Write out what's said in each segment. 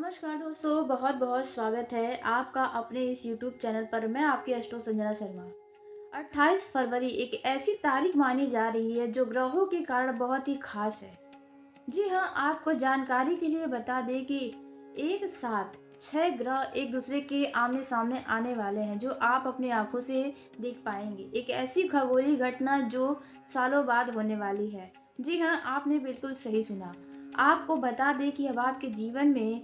नमस्कार दोस्तों, बहुत बहुत स्वागत है आपका अपने इस YouTube चैनल पर। मैं आपकी एस्ट्रो संजना शर्मा। 28 फरवरी एक ऐसी तारीख मानी जा रही है जो ग्रहों के कारण बहुत ही खास है। जी हाँ, आपको जानकारी के लिए बता दें कि एक साथ 6 ग्रह एक दूसरे के आमने सामने आने वाले हैं जो आप अपनी आंखों से देख पाएंगे। एक ऐसी खगोलीय घटना जो सालों बाद होने वाली है। जी हाँ, आपने बिल्कुल सही सुना। आपको बता दें कि अब आपके जीवन में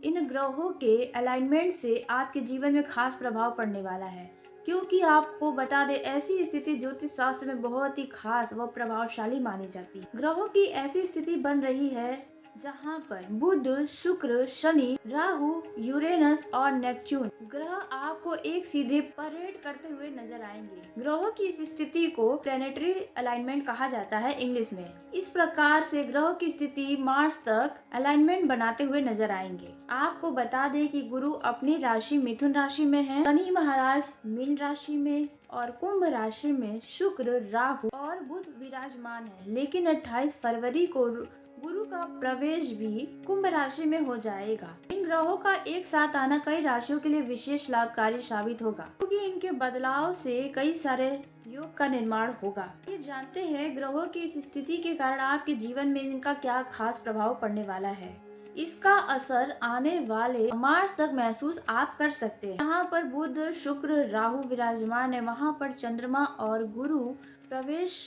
इन ग्रहों के अलाइनमेंट से आपके जीवन में खास प्रभाव पड़ने वाला है। क्योंकि आपको बता दें, ऐसी स्थिति ज्योतिष शास्त्र में बहुत ही खास व प्रभावशाली मानी जाती है। ग्रहों की ऐसी स्थिति बन रही है जहाँ पर बुध, शुक्र, शनि, राहु, यूरेनस और नेपच्यून ग्रह आपको एक सीधे परेड करते हुए नजर आएंगे। ग्रहों की इस स्थिति को प्लेनेटरी अलाइनमेंट कहा जाता है इंग्लिश में। इस प्रकार से ग्रहों की स्थिति मार्च तक अलाइनमेंट बनाते हुए नजर आएंगे। आपको बता दें कि गुरु अपनी राशि मिथुन राशि में है, शनि महाराज मीन राशि में और कुंभ राशि में शुक्र, राहु और बुध विराजमान है। लेकिन 28 फरवरी को गुरु का प्रवेश भी कुंभ राशि में हो जाएगा। इन ग्रहों का एक साथ आना कई राशियों के लिए विशेष लाभकारी साबित होगा, क्योंकि इनके बदलाव से कई सारे योग का निर्माण होगा। ये जानते हैं ग्रहों की इस स्थिति के कारण आपके जीवन में इनका क्या खास प्रभाव पड़ने वाला है। इसका असर आने वाले मार्च तक महसूस आप कर सकते हैं। यहाँ पर बुध, शुक्र, राहु विराजमान है, वहाँ पर चंद्रमा और गुरु प्रवेश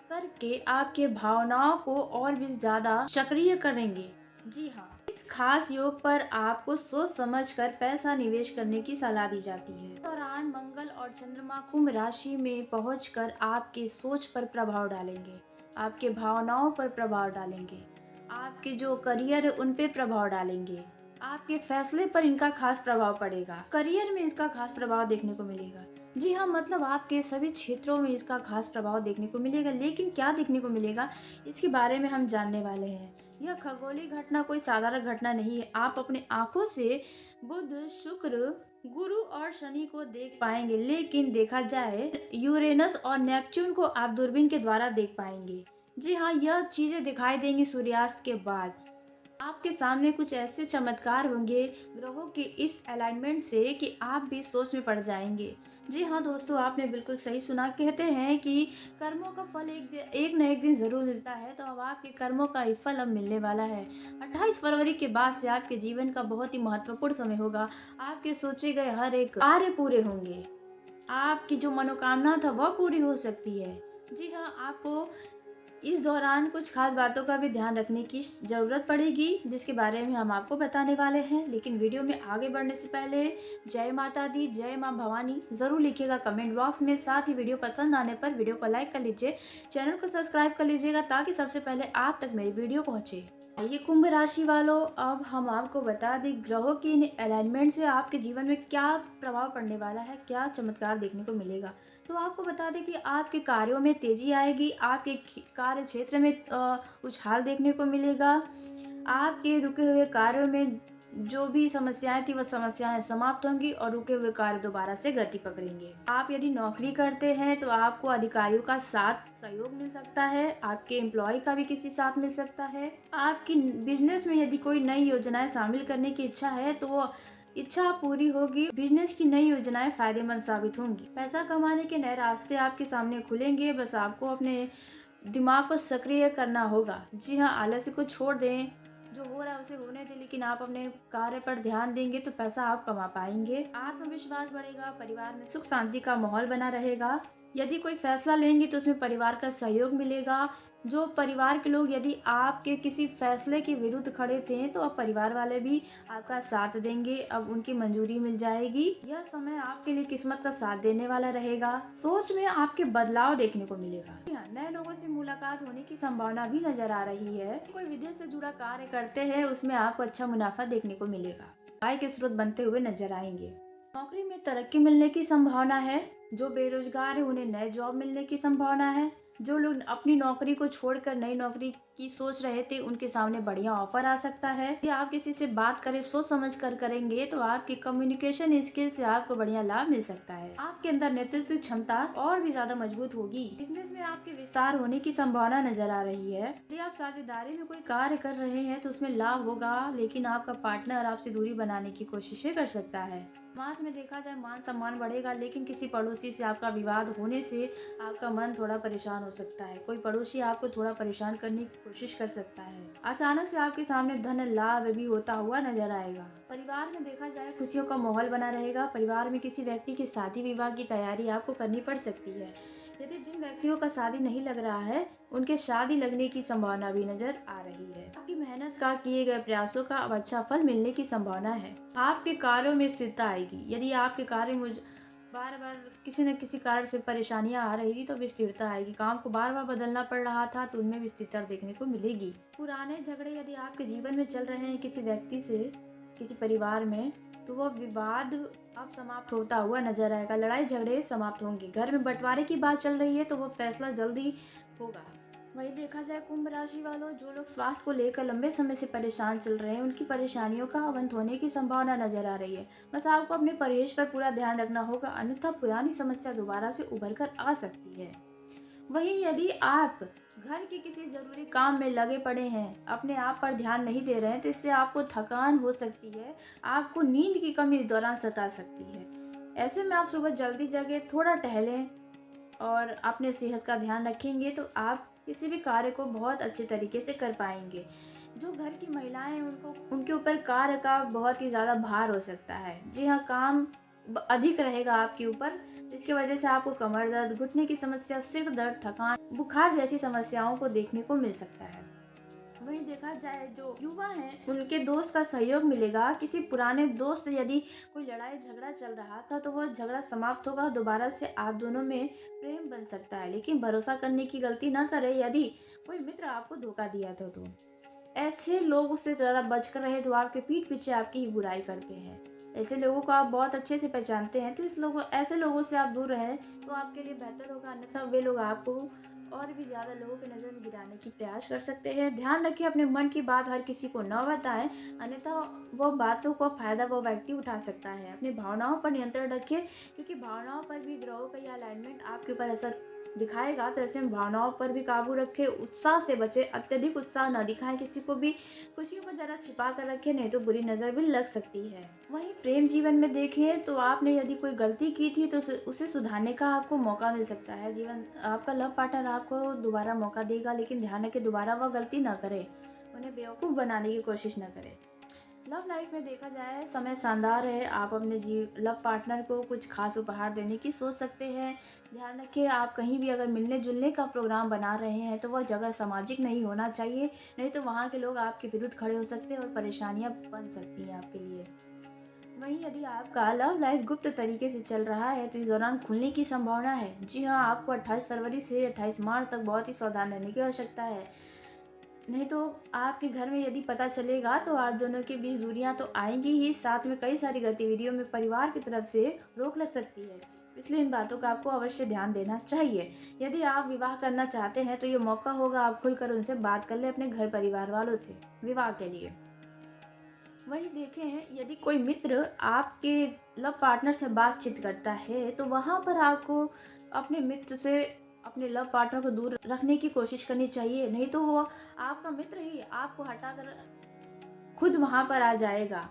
करके आपके भावनाओं को और भी ज्यादा सक्रिय करेंगे। जी हाँ, इस खास योग पर आपको सोच समझकर पैसा निवेश करने की सलाह दी जाती है। इस दौरान मंगल और चंद्रमा कुंभ राशि में पहुंचकर आपके सोच पर प्रभाव डालेंगे, आपके भावनाओं पर प्रभाव डालेंगे, आपके जो करियर है उन पे प्रभाव डालेंगे, आपके फैसले पर इनका खास प्रभाव पड़ेगा। करियर में इसका खास प्रभाव देखने को मिलेगा। जी हाँ, मतलब आपके सभी क्षेत्रों में इसका खास प्रभाव देखने को मिलेगा। लेकिन क्या देखने को मिलेगा, इसके बारे में हम जानने वाले हैं। यह खगोलीय घटना कोई साधारण घटना नहीं है। आप अपने आंखों से बुध, शुक्र, गुरु और शनि को देख पाएंगे, लेकिन देखा जाए यूरेनस और नेपच्यून को आप दूरबीन के द्वारा देख पाएंगे। जी हाँ, यह चीजें दिखाई देंगी सूर्यास्त के बाद। आपके सामने कुछ ऐसे चमत्कार होंगे ग्रहों के इस अलाइनमेंट से कि आप भी सोच में पड़ जाएंगे। जी हाँ दोस्तों, आपने बिल्कुल सही सुना। कहते हैं कि कर्मों का फल एक न एक दिन जरूर मिलता है, तो अब आपके कर्मों का ही फल अब मिलने वाला है। 28 फरवरी के बाद से आपके जीवन का बहुत ही महत्वपूर्ण समय होगा। आपके सोचे गए हर एक कार्य पूरे होंगे, आपकी जो मनोकामना था वह पूरी हो सकती है। जी हाँ, आपको इस दौरान कुछ खास बातों का भी ध्यान रखने की ज़रूरत पड़ेगी, जिसके बारे में हम आपको बताने वाले हैं। लेकिन वीडियो में आगे बढ़ने से पहले जय माता दी, जय माँ भवानी ज़रूर लिखिएगा कमेंट बॉक्स में। साथ ही वीडियो पसंद आने पर वीडियो को लाइक कर लीजिए, चैनल को सब्सक्राइब कर लीजिएगा ताकि सबसे पहले आप तक मेरी वीडियो पहुँचे। आइए कुंभ राशि वालों, अब हम आपको बता दें ग्रहों की इन अलाइनमेंट से आपके जीवन में क्या प्रभाव पड़ने वाला है, क्या चमत्कार देखने को मिलेगा। तो आपको बता दें कि आपके कार्यों में तेजी आएगी, आपके कार्य क्षेत्र में उछाल देखने को मिलेगा। आपके रुके हुए कार्यों में जो भी समस्याएं थी वह समस्याएं समाप्त होंगी और रुके हुए कार्य दोबारा से गति पकड़ेंगे। आप यदि नौकरी करते हैं तो आपको अधिकारियों का साथ सहयोग मिल सकता है, आपके एम्प्लॉय का भी किसी साथ मिल सकता है। आपकी बिजनेस में यदि कोई नई योजनाएं शामिल करने की इच्छा है तो वो इच्छा पूरी होगी। बिजनेस की नई योजनाएं फायदेमंद साबित होंगी। पैसा कमाने के नए रास्ते आपके सामने खुलेंगे, बस आपको अपने दिमाग को सक्रिय करना होगा। जी हाँ, आलस्य को छोड़ दें, जो हो रहा है उसे होने दें, लेकिन आप अपने कार्य पर ध्यान देंगे तो पैसा आप कमा पाएंगे। आत्मविश्वास बढ़ेगा, परिवार में सुख शांति का माहौल बना रहेगा। यदि कोई फैसला लेंगे तो उसमें परिवार का सहयोग मिलेगा। जो परिवार के लोग यदि आपके किसी फैसले के विरुद्ध खड़े थे तो अब परिवार वाले भी आपका साथ देंगे, अब उनकी मंजूरी मिल जाएगी। यह समय आपके लिए किस्मत का साथ देने वाला रहेगा। सोच में आपके बदलाव देखने को मिलेगा। नए लोगों से मुलाकात होने की संभावना भी नजर आ रही है। कोई विदेश से जुड़ा कार्य करते हैं उसमें आपको अच्छा मुनाफा देखने को मिलेगा। आय के स्रोत बनते हुए नजर आएंगे। नौकरी में तरक्की मिलने की संभावना है। जो बेरोजगार है उन्हें नए जॉब मिलने की संभावना है। जो लोग अपनी नौकरी को छोड़कर नई नौकरी की सोच रहे थे उनके सामने बढ़िया ऑफर आ सकता है। यदि आप किसी से बात करें सोच समझ कर करेंगे तो आपकी कम्युनिकेशन स्किल से आपको बढ़िया लाभ मिल सकता है। आपके अंदर नेतृत्व क्षमता और भी ज्यादा मजबूत होगी। बिजनेस में आपके विस्तार होने की संभावना नजर आ रही है। यदि आप साझेदारी में कोई कार्य कर रहे हैं तो उसमें लाभ होगा, लेकिन आपका पार्टनर आपसे दूरी बनाने की कोशिशें कर सकता है। समाज में देखा जाए मान सम्मान बढ़ेगा, लेकिन किसी पड़ोसी से आपका विवाद होने से आपका मन थोड़ा परेशान हो सकता है। कोई पड़ोसी आपको थोड़ा परेशान करने की कोशिश कर सकता है। अचानक से आपके सामने धन लाभ भी होता हुआ नजर आएगा। परिवार में देखा जाए खुशियों का माहौल बना रहेगा। परिवार में किसी व्यक्ति की शादी विवाह की तैयारी आपको करनी पड़ सकती है। यदि जिन व्यक्तियों का शादी नहीं लग रहा है उनके शादी लगने की संभावना भी नजर आ रही है। आपकी मेहनत का किए गए प्रयासों का अब अच्छा फल मिलने की संभावना है। आपके कार्यों में स्थिरता आएगी। यदि आपके कार्य मुझ बार बार किसी न किसी कारण से परेशानियां आ रही थी तो भी स्थिरता आएगी। काम को बार बार बदलना पड़ रहा था तो उनमें भी स्थिरता देखने को मिलेगी। पुराने झगड़े यदि आपके जीवन में चल रहे हैं किसी व्यक्ति से, किसी परिवार में, तो वह विवाद अब समाप्त होता हुआ नजर आएगा। लड़ाई झगड़े समाप्त होंगे। घर में बंटवारे की बात चल रही है तो वह फैसला जल्दी होगा। वही देखा जाए कुंभ राशि वालों, जो लोग स्वास्थ्य को लेकर लंबे समय से परेशान चल रहे हैं उनकी परेशानियों का अंत होने की संभावना नजर आ रही है। बस आपको अपने परहेज पर पूरा ध्यान रखना होगा, अन्यथा पुरानी समस्या दोबारा से उभर कर आ सकती है। वहीं यदि आप घर के किसी जरूरी काम में लगे पड़े हैं, अपने आप पर ध्यान नहीं दे रहे हैं, तो इससे आपको थकान हो सकती है। आपको नींद की कमी इस दौरान सता सकती है। ऐसे में आप सुबह जल्दी जगें, थोड़ा टहलें और अपने सेहत का ध्यान रखेंगे तो आप किसी भी कार्य को बहुत अच्छे तरीके से कर पाएंगे। जो घर की महिलाएं हैं उनको उनके ऊपर कार्य का बहुत ही ज़्यादा भार हो सकता है। जी हाँ, काम अधिक रहेगा आपके ऊपर, जिसकी वजह से आपको कमर दर्द, घुटने की समस्या, सिर दर्द, थकान, बुखार जैसी समस्याओं को देखने को मिल सकता है। वहीं देखा जाए जो युवा हैं उनके दोस्त का सहयोग मिलेगा। किसी पुराने दोस्त यदि कोई लड़ाई झगड़ा चल रहा था तो वह झगड़ा समाप्त होगा। दोबारा से आप दोनों में प्रेम बन सकता है, लेकिन भरोसा करने की गलती ना करें। यदि कोई मित्र आपको धोखा दिया था तो ऐसे लोग उससे ज़रा बचकर रहे जो आपके पीठ पीछे आपकी ही बुराई करते हैं। ऐसे लोगों को आप बहुत अच्छे से पहचानते हैं, तो ऐसे लोगों से आप दूर रहें तो आपके लिए बेहतर होगा, अन्यथा वे लोग आपको और भी ज़्यादा लोगों की नज़र में गिराने की प्रयास कर सकते हैं। ध्यान रखिए अपने मन की बात हर किसी को न बताएं, अन्यथा वो बातों का फ़ायदा वो व्यक्ति उठा सकता है। अपनी भावनाओं पर नियंत्रण रखिए, क्योंकि भावनाओं पर भी ग्रहों का यह अलाइनमेंट आपके ऊपर असर दिखाएगा। तो ऐसे में भावनाओं पर भी काबू रखें, उत्साह से बचे, अत्यधिक उत्साह न दिखाएं किसी को भी। खुशियों को ज़रा छिपा कर रखें, नहीं तो बुरी नज़र भी लग सकती है। वहीं प्रेम जीवन में देखें तो आपने यदि कोई गलती की थी तो उसे सुधारने का आपको मौका मिल सकता है। जीवन आपका लव पार्टनर आपको दोबारा मौका देगा, लेकिन ध्यान रखें दोबारा वह गलती ना करे, उन्हें बेवकूफ़ बनाने की कोशिश न करें। लव लाइफ में देखा जाए समय शानदार है। आप अपने लव पार्टनर को कुछ खास उपहार देने की सोच सकते हैं। ध्यान रखिए आप कहीं भी अगर मिलने जुलने का प्रोग्राम बना रहे हैं तो वह जगह सामाजिक नहीं होना चाहिए, नहीं तो वहाँ के लोग आपके विरुद्ध खड़े हो सकते हैं और परेशानियाँ बन सकती हैं आपके लिए। वहीं यदि आपका लव लाइफ गुप्त तरीके से चल रहा है तो इस दौरान खुलने की संभावना है। जी हाँ, आपको 28 फरवरी से 28 मार्च तक बहुत ही सावधान रहने की आवश्यकता है, नहीं तो आपके घर में यदि पता चलेगा तो आप दोनों के बीच दूरियां तो आएंगी ही, साथ में कई सारी गतिविधियों में परिवार की तरफ से रोक लग सकती है। इसलिए इन बातों का आपको अवश्य ध्यान देना चाहिए। यदि आप विवाह करना चाहते हैं तो ये मौका होगा, आप खुलकर उनसे बात कर ले अपने घर परिवार वालों से विवाह के लिए। वहीं देखें यदि कोई मित्र आपके लव पार्टनर से बातचीत करता है तो वहाँ पर आपको अपने मित्र से अपने लव पार्टनर को दूर रखने की कोशिश करनी चाहिए, नहीं तो वो आपका मित्र ही आपको हटाकर खुद वहाँ पर आ जाएगा।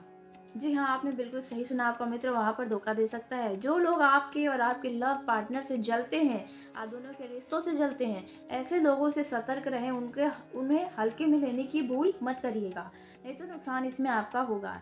जी हाँ, आपने बिल्कुल सही सुना, आपका मित्र वहाँ पर धोखा दे सकता है। जो लोग आपके और आपके लव पार्टनर से जलते हैं, आप दोनों के रिश्तों से जलते हैं, ऐसे लोगों से सतर्क रहें। उन्हें हल्के में लेने की भूल मत करिएगा, नहीं तो नुकसान इसमें आपका होगा।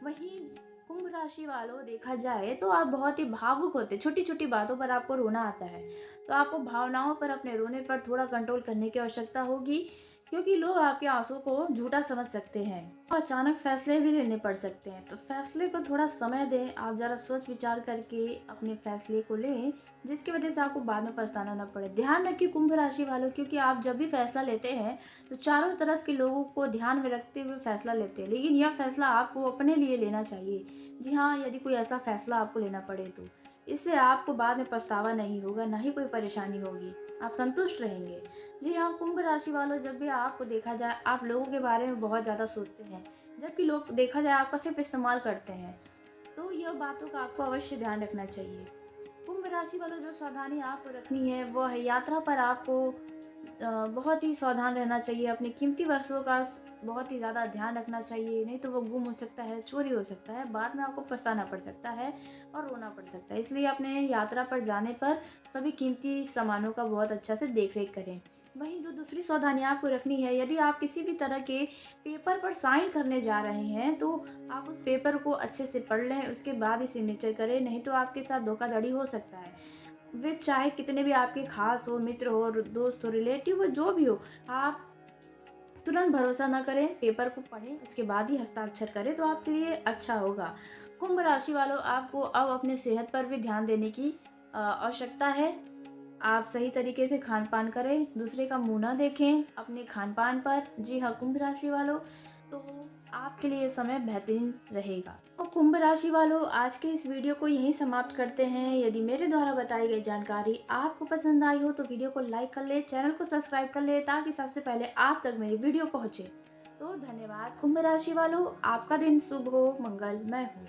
वहीं कुंभ राशि वालों देखा जाए तो आप बहुत ही भावुक होते हैं, छोटी छोटी बातों पर आपको रोना आता है, तो आपको भावनाओं पर अपने रोने पर थोड़ा कंट्रोल करने की आवश्यकता होगी, क्योंकि लोग आपके आंसू को झूठा समझ सकते हैं और अचानक फैसले भी लेने पड़ सकते हैं। तो फैसले को थोड़ा समय दें, आप ज़रा सोच विचार करके अपने फैसले को लें, जिसकी वजह से आपको बाद में पछताना न पड़े। ध्यान रखिए कुंभ राशि वालों, क्योंकि आप जब भी फैसला लेते हैं तो चारों तरफ के लोगों को ध्यान में रखते हुए फैसला लेते हैं, लेकिन यह फैसला आपको अपने लिए लेना चाहिए। जी हाँ, यदि कोई ऐसा फैसला आपको लेना पड़े तो, इससे आपको बाद में पछतावा नहीं होगा, ना ही कोई परेशानी होगी। आप संतुष्ट रहेंगे। जी हाँ, कुंभ राशि वालों, जब भी आपको देखा जाए आप लोगों के बारे में बहुत ज़्यादा सोचते हैं, जबकि लोग देखा जाए आपका सिर्फ़ इस्तेमाल करते हैं। तो यह बातों का आपको अवश्य ध्यान रखना चाहिए। कुंभ राशि वालों, जो सावधानी आपको रखनी है वो है यात्रा पर आपको बहुत ही सावधान रहना चाहिए। अपनी कीमती वस्तुओं का बहुत ही ज़्यादा ध्यान रखना चाहिए, नहीं तो वो गुम हो सकता है, चोरी हो सकता है, बाद में आपको पछताना पड़ सकता है और रोना पड़ सकता है। इसलिए अपने यात्रा पर जाने पर सभी कीमती सामानों का बहुत अच्छा से देख-रेख करें। वहीं जो दूसरी सावधानी आपको रखनी है, यदि आप किसी भी तरह के पेपर पर साइन करने जा रहे हैं, तो आप उस पेपर को अच्छे से पढ़ लें, उसके बाद ही सिग्नेचर करें, नहीं तो आपके साथ धोखाधड़ी हो सकता है। वे चाहे कितने भी आपके खास हो, मित्र हो, दोस्त हो, रिलेटिव हो, जो भी हो, आप तुरंत भरोसा ना करें, पेपर को पढ़ें, उसके बाद ही हस्ताक्षर करें, तो आपके लिए अच्छा होगा। कुंभ राशि वालों, आपको अब अपने सेहत पर भी ध्यान देने की आवश्यकता है। आप सही तरीके से खान-पान करें, दूसरे का मुँह ना देखें अपने खान-पान पर। जी हाँ, कुंभ राशि वालों, तो आपके लिए ये समय बेहतरीन रहेगा। तो कुंभ राशि वालों, आज के इस वीडियो को यहीं समाप्त करते हैं। यदि मेरे द्वारा बताई गई जानकारी आपको पसंद आई हो तो वीडियो को लाइक कर लें, चैनल को सब्सक्राइब कर लें ताकि सबसे पहले आप तक मेरी वीडियो पहुँचे। तो धन्यवाद कुंभ राशि वालों, आपका दिन शुभ हो, मंगलमय हो।